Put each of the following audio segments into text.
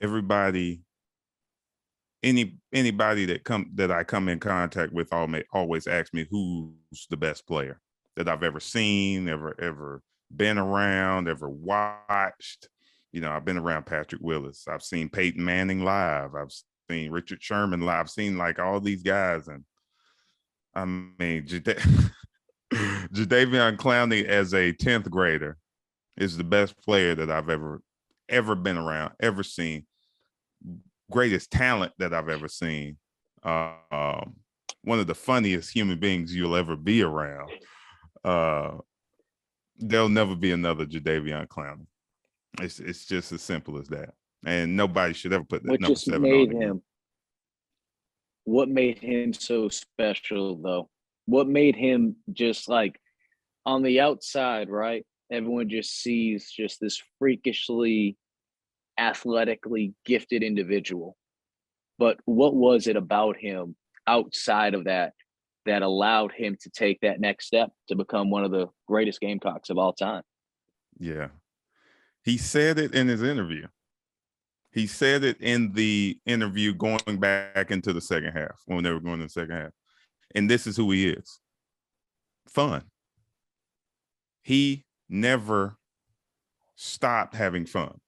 everybody, anybody that I come in contact with always ask me who's the best player that I've ever seen, ever been around, ever watched. I've been around Patrick Willis. I've seen Peyton Manning live. I've seen Richard Sherman live. I've seen like all these guys, and I mean, Jadeveon Clowney as a 10th grader is the best player that I've ever been around, ever seen. Greatest talent that I've ever seen. One of the funniest human beings you'll ever be around. There'll never be another Jadeveon Clowney. It's just as simple as that. And nobody should ever put that number 7 on him. What made him so special, though? What made him just like on the outside, right? Everyone just sees just this freakishly athletically gifted individual. But what was it about him outside of that allowed him to take that next step to become one of the greatest Gamecocks of all time? Yeah. He said it in his interview. He said it in the interview going back into the second half, when they were going to the second half. And this is who he is. Fun. He never stopped having fun.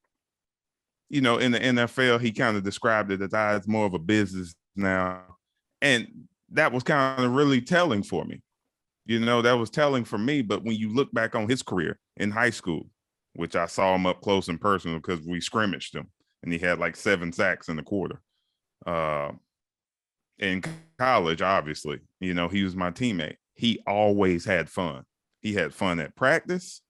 In the NFL, he kind of described it as it's more of a business now. And that was kind of really telling for me. That was telling for me. But when you look back on his career in high school, which I saw him up close and personal because we scrimmaged him, and he had like 7 sacks in the quarter. In college, obviously, he was my teammate. He always had fun. He had fun at practice.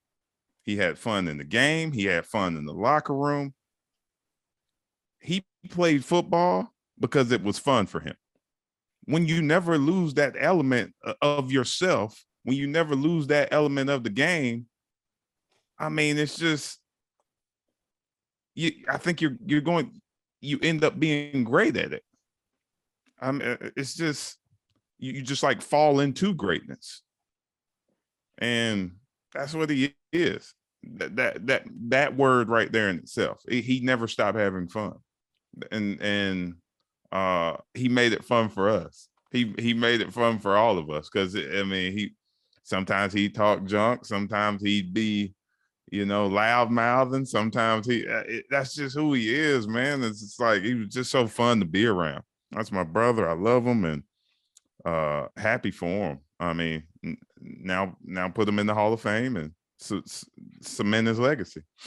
He had fun in the game. He had fun in the locker room. He played football because it was fun for him. When you never lose that element of yourself, when you never lose that element of the game, I mean, it's just, I think you end up being great at it. I mean, it's just, you just like fall into greatness. And that's what he is. That word right there in itself. He never stopped having fun. And he made it fun for us. He made it fun for all of us, because I mean, sometimes he'd talk junk, sometimes he'd be loud mouthing, sometimes that's just who he is, man. It's just like, he was just so fun to be around. That's my brother. I love him, and happy for him. I mean, now put him in the Hall of Fame and cement his legacy.